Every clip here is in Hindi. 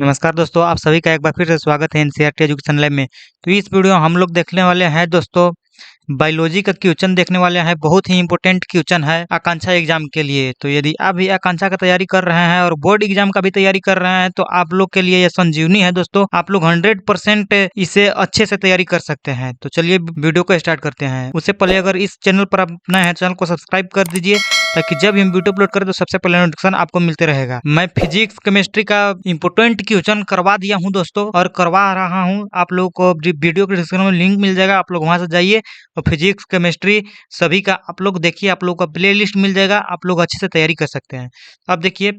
नमस्कार दोस्तों, आप सभी का एक बार फिर से स्वागत है एनसीईआरटी एजुकेशन लैब में। तो इस वीडियो में हम लोग देखने वाले हैं दोस्तों, बायोलॉजी का क्वेश्चन देखने वाले हैं। बहुत ही इंपॉर्टेंट क्वेश्चन है आकांक्षा एग्जाम के लिए। तो यदि आप भी आकांक्षा का तैयारी कर रहे हैं और बोर्ड एग्जाम का भी तैयारी कर रहे हैं तो आप लोग के लिए यह संजीवनी है दोस्तों। आप लोग 100% इसे अच्छे से तैयारी कर सकते हैं। तो चलिए वीडियो को स्टार्ट करते हैं। उससे पहले अगर इस चैनल पर आप नए हैं, चैनल को सब्सक्राइब कर दीजिए ताकि जब हम वीडियो अपलोड करें तो सबसे पहले नोटिफिकेशन आपको मिलते रहेगा। मैं फिजिक्स केमिस्ट्री का इंपोर्टेंट क्वेश्चन करवा दिया हूं दोस्तों, और करवा रहा हूं। आप लोगों को वीडियो के डिस्क्रिप्शन में लिंक मिल जाएगा, आप लोग वहां से जाइए और फिजिक्स केमिस्ट्री सभी का आप लोग देखिए। आप लोग का प्ले लिस्ट मिल जाएगा, आप लोग अच्छे से तैयारी कर सकते हैं। अब देखिए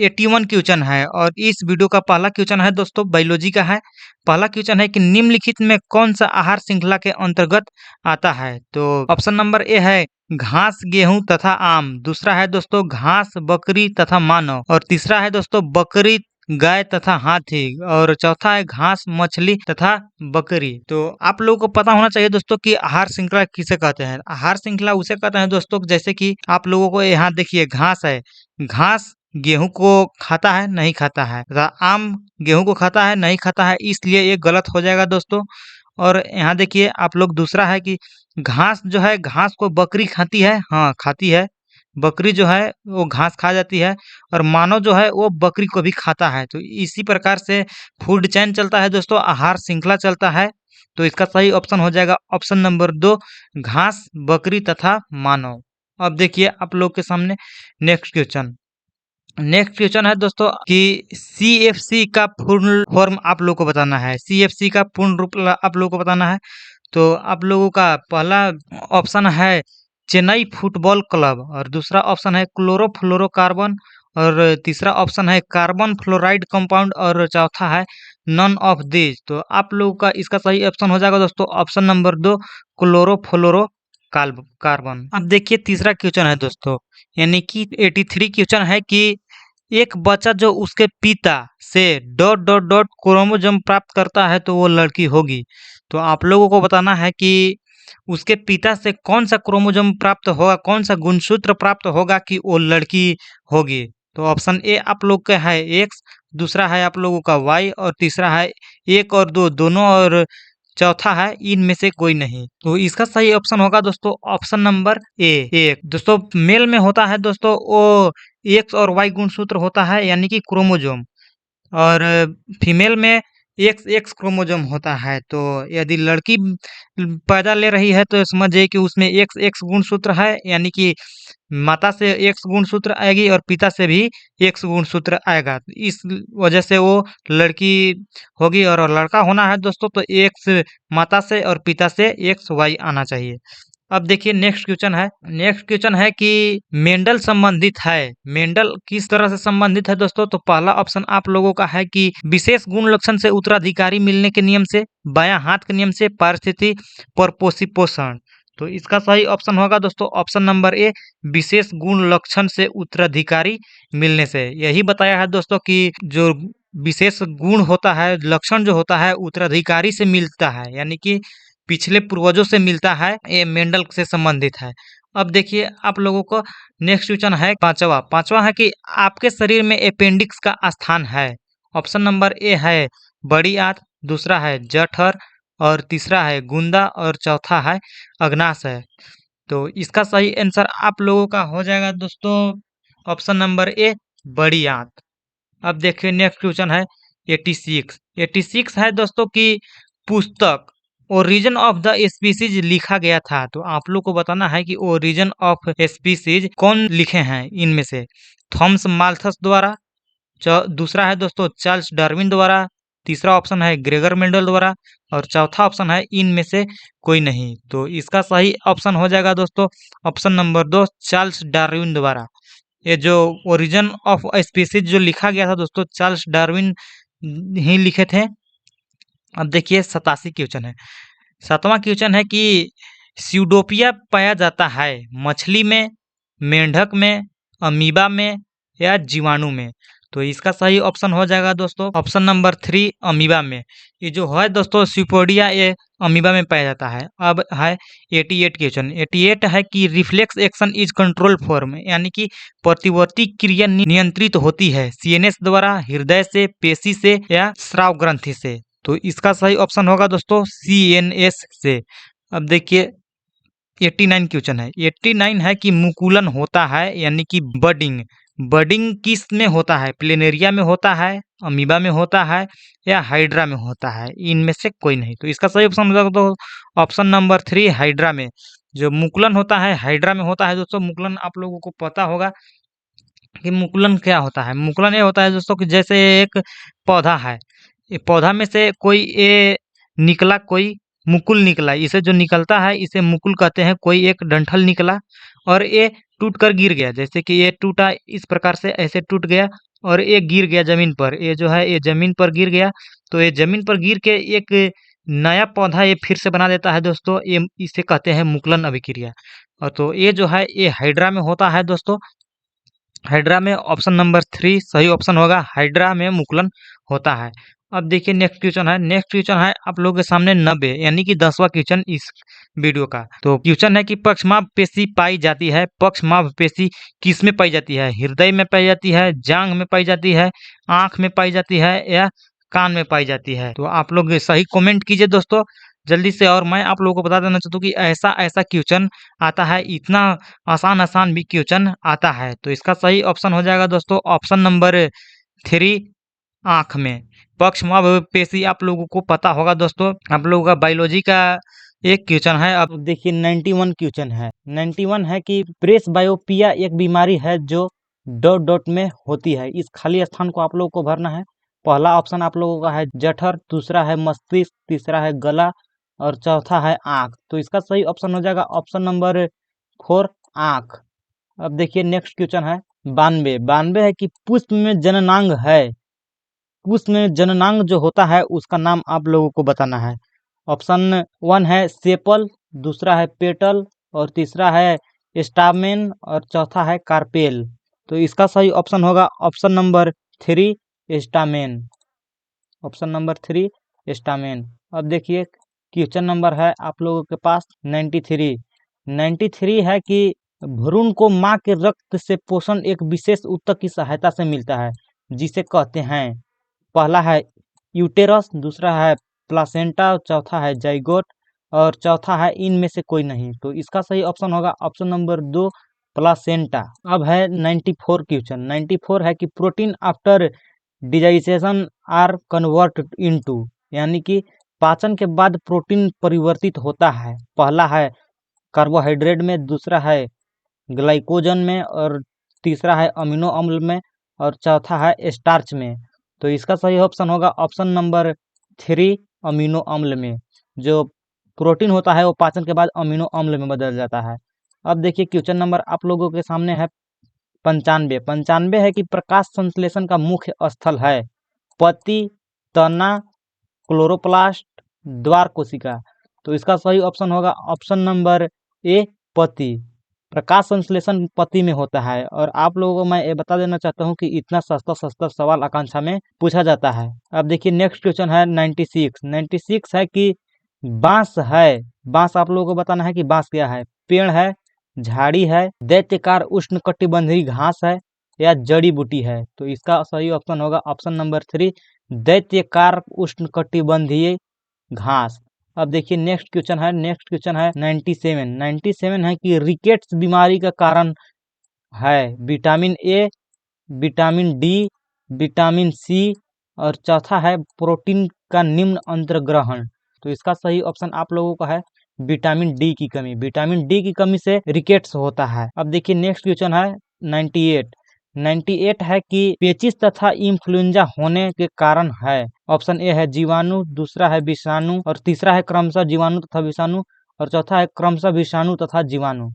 81 क्वेश्चन है और इस वीडियो का पहला क्वेश्चन है दोस्तों, बायोलॉजी का है। पहला क्वेश्चन है कि निम्नलिखित में कौन सा आहार श्रृंखला के अंतर्गत आता है। तो ऑप्शन नंबर ए है घास, गेहूं तथा आम। दूसरा है दोस्तों घास, बकरी तथा मानव। और तीसरा है दोस्तों बकरी, गाय तथा हाथी। और चौथा है घास, मछली तथा बकरी। तो आप लोगों को पता होना चाहिए दोस्तों कि आहार श्रृंखला किसे कहते हैं। आहार श्रृंखला उसे कहते हैं दोस्तों, जैसे कि आप लोगों को यहाँ देखिए घास है। घास गेहूं को खाता है, नहीं खाता है, तथा आम गेहूं को खाता है, नहीं खाता है, इसलिए ये गलत हो जाएगा दोस्तों। और यहाँ देखिए आप लोग दूसरा है कि घास जो है, घास को बकरी खाती है, हाँ खाती है। बकरी जो है वो घास खा जाती है, और मानव जो है वो बकरी को भी खाता है। तो इसी प्रकार से फूड चेन चलता है दोस्तों, आहार श्रृंखला चलता है। तो इसका सही ऑप्शन हो जाएगा ऑप्शन नंबर 2, घास, बकरी तथा मानव। अब देखिए आप लोग के सामने नेक्स्ट क्वेश्चन है दोस्तों कि सीएफसी का पूर्ण फॉर्म आप लोग को बताना है। सीएफसी का पूर्ण रूप आप लोग को बताना है। तो आप लोगों का पहला ऑप्शन है चेन्नई फुटबॉल क्लब, और दूसरा ऑप्शन है क्लोरोफ्लोरोकार्बन, और तीसरा ऑप्शन है कार्बन फ्लोराइड कंपाउंड, और चौथा है नन ऑफ दिस। तो आप लोगों का इसका सही ऑप्शन हो जाएगा दोस्तों ऑप्शन नंबर 2, क्लोरोफ्लोरो कार्बन। अब देखिए तीसरा क्वेश्चन है दोस्तों, यानी कि 83 क्वेश्चन है कि एक बच्चा जो उसके पिता से डॉट डॉट डॉट क्रोमोसोम प्राप्त करता है तो वो लड़की होगी। तो आप लोगों को बताना है कि उसके पिता से कौन सा क्रोमोसोम प्राप्त होगा, कौन सा गुणसूत्र प्राप्त होगा कि वो लड़की होगी। तो ऑप्शन ए आप लोग का है एक्स, दूसरा है आप लोगों का वाई, और तीसरा है एक और दो दोनों, और चौथा है इनमें से कोई नहीं। तो इसका सही ऑप्शन होगा दोस्तों ऑप्शन नंबर ए एक। दोस्तों मेल में होता है दोस्तों वो एक्स और वाई गुणसूत्र होता है, यानी कि क्रोमोसोम। और फीमेल में एक्स एक्स क्रोमोसोम होता है। तो यदि लड़की पैदा ले रही है तो समझिए कि उसमें एक्स एक्स गुणसूत्र है, यानी कि माता से एक्स गुणसूत्र आएगी और पिता से भी एक्स गुणसूत्र आएगा। इस वजह से वो लड़की होगी। और लड़का होना है दोस्तों तो एक्स माता से और पिता से एक्स वाई आना चाहिए। अब देखिए नेक्स्ट क्वेश्चन है कि मेंडल संबंधित है। मेंडल किस तरह से संबंधित है दोस्तों। तो पहला ऑप्शन आप लोगों का है कि विशेष गुण लक्षण से उत्तराधिकारी मिलने के नियम से, बायां हाथ के नियम से, परिस्थिति पर पोषण। तो इसका सही ऑप्शन होगा दोस्तों ऑप्शन नंबर ए, विशेष गुण लक्षण से उत्तराधिकारी मिलने से। यही बताया है दोस्तों कि जो विशेष गुण होता है, लक्षण जो होता है उत्तराधिकारी से मिलता है, यानी कि पिछले पूर्वजों से मिलता है, ये मेंडल से संबंधित है। अब देखिए आप लोगों को नेक्स्ट क्वेश्चन है पांचवा है कि आपके शरीर में अपेंडिक्स का स्थान है। ऑप्शन नंबर ए है बड़ी आंत, दूसरा है जठर, और तीसरा है गुंदा, और चौथा है अग्नाशय। तो इसका सही आंसर आप लोगों का हो जाएगा दोस्तों ऑप्शन नंबर ए, बड़ी आंत। अब देखिए नेक्स्ट क्वेश्चन है 86 है दोस्तों की पुस्तक ओरिजिन ऑफ द स्पीसीज लिखा गया था। तो आप लोग को बताना है कि ओरिजिन ऑफ स्पीसीज कौन लिखे हैं इनमें से। थॉमस माल्थस द्वारा, दूसरा है दोस्तों चार्ल्स डार्विन द्वारा, तीसरा ऑप्शन है ग्रेगर मेंडल द्वारा, और चौथा ऑप्शन है इनमें से कोई नहीं। तो इसका सही ऑप्शन हो जाएगा दोस्तों ऑप्शन नंबर 2, चार्ल्स डार्विन द्वारा। ये जो ओरिजिन ऑफ स्पीसीज जो लिखा गया था दोस्तों, चार्ल्स डार्विन ही लिखे थे। अब देखिए 87 क्वेश्चन है। 7वां क्वेश्चन है कि स्यूडोपिया पाया जाता है मछली में, मेंढक में, अमीबा में, या जीवाणु में। तो इसका सही ऑप्शन हो जाएगा दोस्तों ऑप्शन नंबर 3 अमीबा में। ये जो है दोस्तों सिपोडिया ये अमीबा में पाया जाता है। अब है 88 क्वेश्चन। 88 है कि reflex action is control form, यानी कि प्रतिवर्ती क्रिया नियंत्रित होती है सीएनएस द्वारा, हृदय से, पेशी से या स्राव ग्रंथि से। तो इसका सही ऑप्शन होगा दोस्तों सीएनएस से। अब देखिए 89 क्वेश्चन है। 89 है कि मुकुलन होता है यानी कि बडिंग। बडिंग किस में होता है? प्लेनेरिया में होता है, अमीबा में होता है या हाइड्रा में होता है? इनमें से कोई नहीं। तो इसका सही ऑप्शन हो जाएगा तो ऑप्शन नंबर 3 हाइड्रा में। जो मुकुलन होता है हाइड्रा में होता है दोस्तों। मुकुलन आप लोगों को पता होगा कि मुकुलन क्या होता है। मुकुलन ये होता है दोस्तों कि जैसे एक पौधा है, ये पौधा में से कोई ये निकला, कोई मुकुल निकला, इसे जो निकलता है इसे मुकुल कहते हैं। कोई एक डंठल निकला और ये टूट कर गिर गया, जैसे कि ये टूटा इस प्रकार से, ऐसे टूट गया और ये गिर गया जमीन पर। ये जो है ये जमीन पर गिर गया, तो ये जमीन पर गिर के एक नया पौधा ये फिर से बना देता है दोस्तों। ये इसे कहते हैं मुकुलन अभिक्रिया। और तो ये जो है ये हाइड्रा में होता है दोस्तों। हाइड्रा में ऑप्शन नंबर 3 सही ऑप्शन होगा। हाइड्रा में मुकुलन होता है। अब देखिए नेक्स्ट क्वेश्चन है। नेक्स्ट क्वेश्चन है आप लोगों के सामने 90 यानी कि 10वां क्वेश्चन इस वीडियो का। तो क्वेश्चन है कि पक्षमाभ पेशी पाई जाती है। पक्षमाभ पेशी किस में पाई जाती है? हृदय में पाई जाती है, जांघ में पाई जाती है, आंख में पाई जाती है या कान में पाई जाती है? तो आप लोग सही कमेंट कीजिए दोस्तों जल्दी से। और मैं आप लोगों को बता देना चाहता हूँ कि ऐसा ऐसा क्वेश्चन आता है, इतना आसान आसान भी क्वेश्चन आता है। तो इसका सही ऑप्शन हो जाएगा दोस्तों ऑप्शन नंबर 3 आंख में। पक्षमाभ पेशी आप लोगों को पता होगा दोस्तों। आप लोगों का बायोलॉजी का एक क्वेश्चन है। अब देखिए 91 क्वेश्चन है। 91 है कि प्रेस बायोपिया एक बीमारी है जो डॉट डॉट में होती है। इस खाली स्थान को आप लोगों को भरना है। पहला ऑप्शन आप लोगों का है जठर, दूसरा है मस्तिष्क, तीसरा है गला और चौथा है आंख। तो इसका सही ऑप्शन हो जाएगा ऑप्शन नंबर 4 आंख। अब देखिए नेक्स्ट क्वेश्चन है 92। 92 है कि पुष्प में जननांग है। पुष्प में जननांग जो होता है उसका नाम आप लोगों को बताना है। ऑप्शन 1 है सेपल, दूसरा है पेटल और तीसरा है स्टामेन और चौथा है कार्पेल। तो इसका सही ऑप्शन होगा option number 3 stamen. Option number 3 stamen. अब देखिए क्वेश्चन नंबर है आप लोगों के पास 93। 93 है कि भ्रूण को माँ के रक्त से पोषण एक विशेष ऊतक की सहायता से मिलता है जिसे कहते हैं। पहला है यूटेरस, दूसरा है प्लासेंटा, चौथा है जाइगोट और चौथा है इनमें से कोई नहीं। तो इसका सही ऑप्शन होगा ऑप्शन नंबर 2 प्लासेंटा। अब है 94 क्वेश्चन। 94 है कि protein after digestion are convert into, यानी कि पाचन के बाद प्रोटीन परिवर्तित होता है। पहला है कार्बोहाइड्रेट में, दूसरा है ग्लाइकोजन में और तीसरा है अमीनो अम्ल में और चौथा है स्टार्च में। तो इसका सही ऑप्शन होगा ऑप्शन नंबर 3 अमीनो अम्ल में। जो प्रोटीन होता है वो पाचन के बाद अमीनो अम्ल में बदल जाता है। अब देखिए क्वेश्चन नंबर आप लोगों के सामने है 95। 95 है कि प्रकाश संश्लेषण का मुख्य स्थल है पत्ती, तना, क्लोरोप्लास्ट, द्वार कोशिका। तो इसका सही ऑप्शन होगा ऑप्शन नंबर ए पत्ती। प्रकाश संश्लेषण पत्ती में होता है। और आप लोगों को मैं ये बता देना चाहता हूँ कि इतना सस्ता सस्ता सवाल आकांक्षा में पूछा जाता है। अब देखिए नेक्स्ट क्वेश्चन है 96। 96 है कि बांस है। बांस आप लोगों को बताना है कि बांस क्या है। पेड़ है, झाड़ी है, दैत्यकार उष्णकटिबंधीय घास है या जड़ी बूटी है? तो इसका सही ऑप्शन होगा ऑप्शन नंबर 3 दैत्यकार उष्णकटिबंधीय घास। अब देखिए नेक्स्ट क्वेश्चन है। नेक्स्ट क्वेश्चन है 97। 97 है कि रिकेट्स बीमारी का कारण है vitamin A, vitamin D, vitamin C और चौथा है प्रोटीन का निम्न अंतर्ग्रहण। तो इसका सही ऑप्शन आप लोगों का है विटामिन डी की कमी। विटामिन डी की कमी से रिकेट्स होता है। अब देखिए नेक्स्ट क्वेश्चन है 98। 98 है कि पेचिस तथा इन्फ्लुएंजा होने के कारण है। ऑप्शन ए है जीवाणु, दूसरा है विषाणु और तीसरा है क्रमशः जीवाणु तथा विषाणु और चौथा है क्रमशः विषाणु तथा जीवाणु।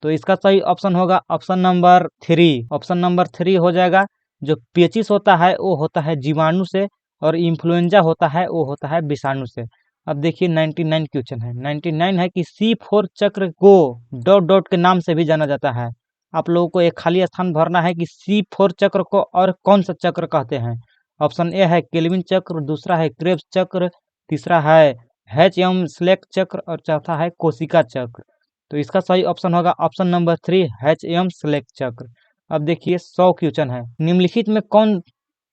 तो इसका सही ऑप्शन होगा ऑप्शन नंबर 3। ऑप्शन नंबर 3 हो जाएगा। जो पेचिस होता है वो होता है जीवाणु से और इन्फ्लुएंजा होता है वो होता है विषाणु से। अब देखिए 99 क्वेश्चन है। 99 है कि C4 चक्र को डॉट डॉट के नाम से भी जाना जाता है। आप लोगों को एक खाली स्थान भरना है कि C4 चक्र को और कौन सा चक्र कहते हैं। ऑप्शन ए है केल्विन चक्र, दूसरा है क्रेब्स चक्र, तीसरा है एच.एम. स्लेक चक्र और चौथा है कोशिका चक्र। तो इसका सही ऑप्शन होगा ऑप्शन नंबर 3 एच.एम. स्लेक चक्र। अब देखिए 100 क्वेश्चन है। निम्नलिखित में कौन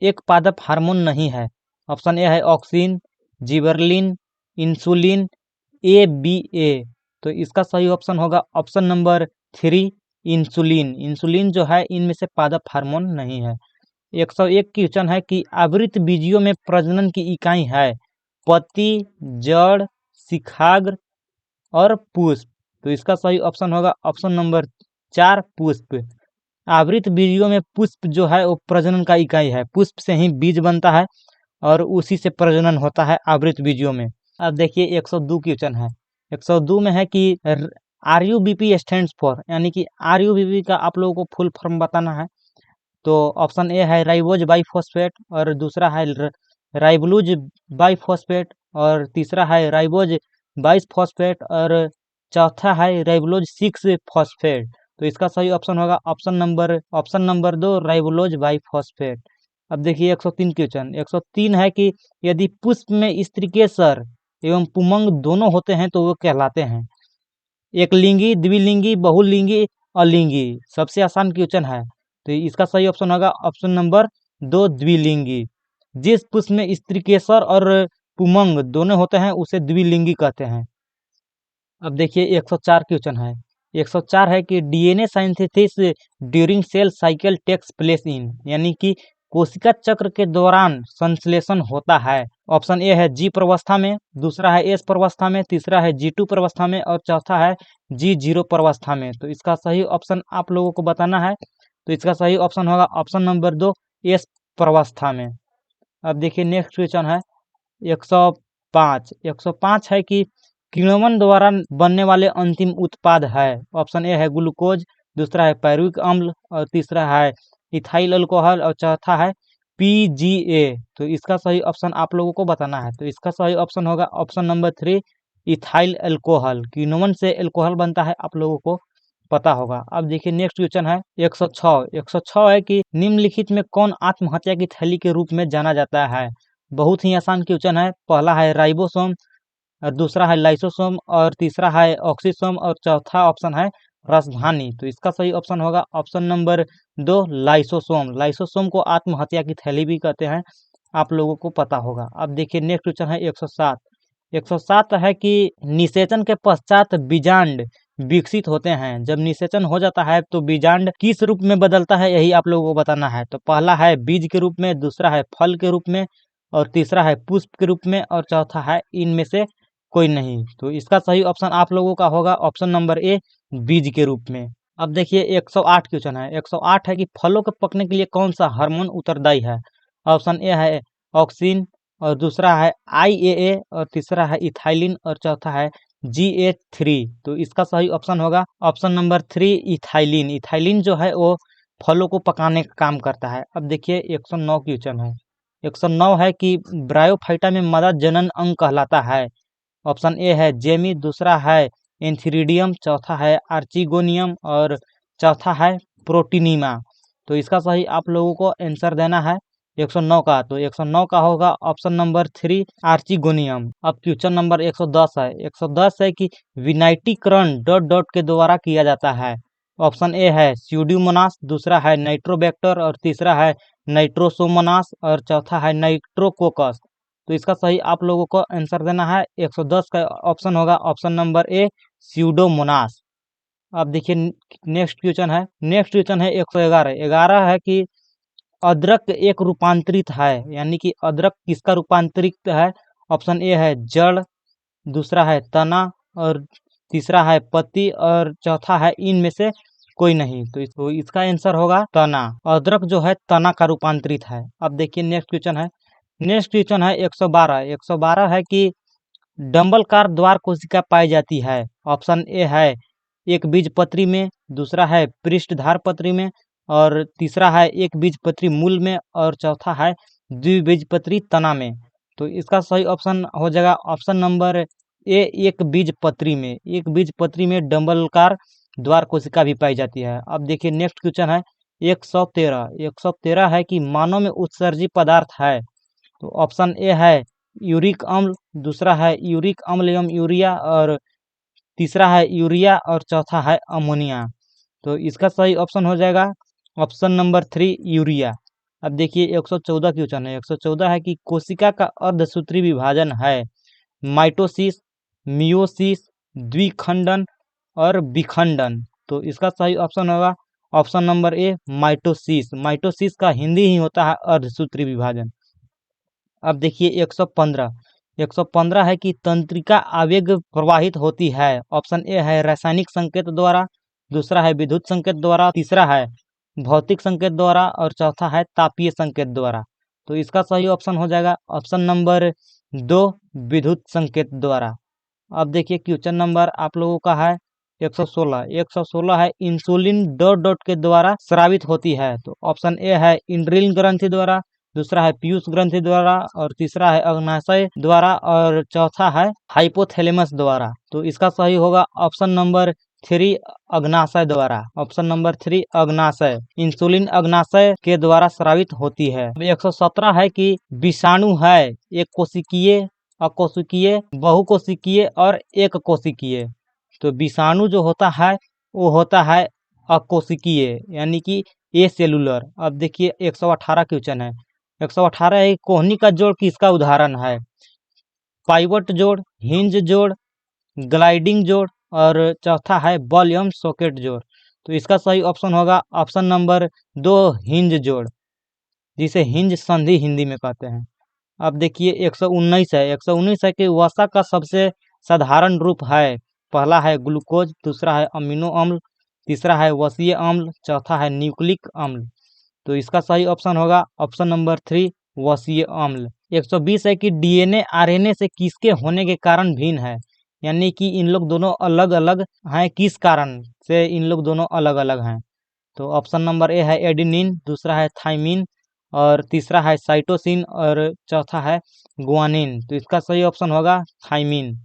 एक पादप हार्मोन नहीं है। ऑप्शन ए है ऑक्सिन, जिबरलिन, इंसुलिन, ए तो इसका सही ऑप्शन होगा ऑप्शन नंबर 3 इंसुलिन। इंसुलिन जो है इनमें से पादप हार्मोन नहीं है। 101 क्वेश्चन है कि आवृत बीजियों में प्रजनन की इकाई है पत्ती, जड़, शिखाग्र और पुष्प। तो इसका सही ऑप्शन होगा ऑप्शन नंबर 4 पुष्प। आवृत बीजियों में पुष्प जो है वो प्रजनन का इकाई है। पुष्प से ही बीज बनता है और उसी से प्रजनन होता है आवृत बीजियों में। अब देखिए 102 क्वेश्चन है। 102 में है कि RUBP स्टैंड्स फॉर, यानी कि RUBP का आप लोगों को फुल फॉर्म बताना है। तो ऑप्शन ए है राइबोज बाइफॉस्फेट और दूसरा है राइबोलूज बाइफॉस्फेट और तीसरा है राइबोज बाइफॉस्फेट और चौथा है राइबोलोज 6 फॉस्फेट। तो इसका सही ऑप्शन होगा ऑप्शन नंबर 2 राइबोलोज बाइफॉस्फेट। अब देखिए 103 क्वेश्चन। 103 है कि यदि पुष्प में स्त्री केसर एवं पुमंग दोनों होते हैं तो वो कहलाते हैं एकलिंगी, द्विलिंगी, बहुलिंगी, अलिंगी। सबसे आसान क्वेश्चन है। तो इसका सही ऑप्शन होगा ऑप्शन नंबर 2 द्विलिंगी। जिस पुष्प में स्त्री केसर और पुमंग दोनों होते हैं उसे द्विलिंगी कहते हैं। अब देखिए 104 क्वेश्चन है। 104 है कि DNA synthesis during cell cycle takes place in, यानी कि कोशिका चक्र के दौरान संश्लेषण होता है। ऑप्शन ए है जी प्रवस्था में, दूसरा है एस प्रवस्था में, तीसरा है G2 प्रवस्था में और चौथा है G0 प्रवस्था में। तो इसका सही ऑप्शन आप लोगों को बताना है। तो इसका सही ऑप्शन होगा ऑप्शन नंबर 2 एस प्रवस्था में। अब देखिए नेक्स्ट क्वेश्चन है 105। 105 है कि किण्वन द्वारा बनने वाले अंतिम उत्पाद है। ऑप्शन ए है ग्लूकोज, दूसरा है पायरुविक अम्ल और तीसरा है इथाइल अल्कोहल और चौथा है PGA। तो इसका सही ऑप्शन आप लोगों को बताना है। तो इसका सही ऑप्शन होगा ऑप्शन नंबर 3 इथाइल अल्कोहल। किण्वन से अल्कोहल बनता है, आप लोगों को पता होगा। अब देखिए नेक्स्ट क्वेश्चन है 106। 106 है कि निम्नलिखित में कौन आत्महत्या की थैली के रूप में जाना जाता है। बहुत ही आसान क्वेश्चन है। पहला है राइबोसोम और दूसरा है लाइसोसोम और तीसरा है ऑक्सीसोम और चौथा ऑप्शन है राजधानी। तो इसका सही ऑप्शन होगा ऑप्शन नंबर 2 लाइसोसोम। लाइसोसोम को आत्महत्या की थैली भी कहते हैं, आप लोगों को पता होगा। अब देखिए नेक्स्ट क्वेश्चन है 107। 107 है कि निषेचन के पश्चात बीजांड विकसित होते हैं। जब निषेचन हो जाता है तो बीजांड किस रूप में बदलता है, यही आप लोगों को बताना है। तो पहला है बीज के रूप में, दूसरा है फल के रूप में और तीसरा है पुष्प के रूप में और चौथा है इनमें से कोई नहीं। तो इसका सही ऑप्शन आप लोगों का होगा ऑप्शन नंबर ए बीज के रूप में। अब देखिए 108 क्वेश्चन है। 108 है कि फलों के पकने के लिए कौन सा हार्मोन उत्तरदायी है। ऑप्शन ए है ऑक्सिन और दूसरा है IAA और तीसरा है इथाइलिन और चौथा है GH3। तो इसका सही ऑप्शन होगा ऑप्शन नंबर 3 इथाइलिन। इथाइलिन जो है वो फलों को पकाने का काम करता है। अब देखिए 109 क्वेश्चन है। 109 है कि ब्रायोफाइटा में मादा जनन अंग कहलाता है। ऑप्शन ए है जेमी, दूसरा है एंथीरिडियम, चौथा है आर्चिगोनियम और चौथा है प्रोटीनीमा। तो इसका सही आप लोगों को आंसर देना है 109 का। तो 109 का होगा ऑप्शन नंबर 3 आर्चिगोनियम। अब क्वेश्चन नंबर 110 है। 110 है कि विनाइटीकरण डॉट डॉट के द्वारा किया जाता है। ऑप्शन ए है स्यूडोमोनास, दूसरा है नाइट्रोबैक्टर और तीसरा है नाइट्रोसोमोनास और चौथा है नाइट्रोकोकस। तो इसका सही आप लोगों को आंसर देना है। 110 का ऑप्शन होगा ऑप्शन नंबर ए स्यूडोमोनास। अब देखिए नेक्स्ट क्वेश्चन है। नेक्स्ट क्वेश्चन है 111। 11 है कि अदरक एक रूपांतरित है, यानी कि अदरक किसका रूपांतरित है। ऑप्शन ए है जड़, दूसरा है तना और तीसरा है पत्ती और चौथा है इनमें से कोई नहीं। तो इसका आंसर होगा तना। अदरक जो है तना का रूपांतरित है। अब देखिए नेक्स्ट क्वेश्चन है। नेक्स्ट क्वेश्चन है 112। 112 है कि डंबलकार द्वार कोशिका पाई जाती है। ऑप्शन ए है एक बीजपत्री में, दूसरा है पृष्ठधार पत्री में और तीसरा है एक बीजपत्री मूल में और चौथा है द्विबीजपत्री तना में। तो इसका सही ऑप्शन हो जाएगा ऑप्शन नंबर ए एक बीजपत्री में। एक बीजपत्री में डंबलकार द्वार कोशिका भी पाई जाती है। अब देखिए नेक्स्ट क्वेश्चन है 113 है कि मानव में उत्सर्जित पदार्थ है। तो ऑप्शन ए है यूरिक अम्ल, दूसरा है यूरिक अम्ल एवं यूरिया, और तीसरा है यूरिया, और चौथा है अमोनिया। तो इसका सही ऑप्शन हो जाएगा ऑप्शन नंबर 3 यूरिया। अब देखिए 114 क्वेश्चन है। 114 है कि कोशिका का अर्धसूत्री विभाजन है माइटोसिस, मियोसिस, द्विखंडन और विखंडन। तो इसका सही ऑप्शन होगा option number A mitosis. Mitosis का हिंदी ही होता है अर्धसूत्री विभाजन। अब देखिए 115 है कि तंत्रिका आवेग प्रवाहित होती है। ऑप्शन ए है रासायनिक संकेत द्वारा, दूसरा है विद्युत संकेत द्वारा, तीसरा है भौतिक संकेत द्वारा, और चौथा है तापीय संकेत द्वारा। तो इसका सही ऑप्शन हो जाएगा ऑप्शन नंबर 2 विद्युत संकेत द्वारा। अब देखिए क्वेश्चन नंबर आप लोगों का है 116 है इंसुलिन डॉट डॉट के द्वारा स्रावित होती है। तो ऑप्शन ए है इंद्रियल ग्रंथि द्वारा, दूसरा है पीयूष ग्रंथि द्वारा, और तीसरा है अग्नाशय द्वारा, और चौथा है हाइपोथैलेमस द्वारा। तो इसका सही होगा ऑप्शन नंबर 3 अग्नाशय द्वारा। ऑप्शन नंबर 3 अग्नाशय, इंसुलिन अग्नाशय के द्वारा स्रावित होती है। 117 है कि विषाणु है एक कोशिकीय, अकोशिकीय, बहुकोशिकीय और एक कोशिकीय। तो विषाणु जो होता है वो होता है अकोशिकीय, यानी कि ए सेलुलर। अब देखिए 118 क्वेश्चन है। 118 है कोहनी का जोड़ किसका उदाहरण है? पाइवट जोड़, हिंज जोड़, ग्लाइडिंग जोड़, और चौथा है बल एवं सॉकेट जोड़। तो इसका सही ऑप्शन होगा ऑप्शन नंबर 2 हिंज जोड़, जिसे हिंज संधि हिंदी में कहते हैं। अब देखिए 119 है। 119 है कि वसा का सबसे साधारण रूप है। पहला है ग्लूकोज, दूसरा है अमीनो अम्ल, तीसरा है वसीय अम्ल, चौथा है न्यूक्लिक अम्ल। तो इसका सही ऑप्शन होगा ऑप्शन नंबर 3 वसीय अम्ल। 120 है कि डीएनए आरएनए से किसके होने के कारण भिन्न है, यानी कि इन लोग दोनों अलग अलग हैं, किस कारण से इन लोग दोनों अलग अलग हैं। तो ऑप्शन नंबर ए है एडेनिन, दूसरा है थाइमिन, और तीसरा है साइटोसिन, और चौथा है गुआनिन। तो इसका सही ऑप्शन होगा थाइमिन।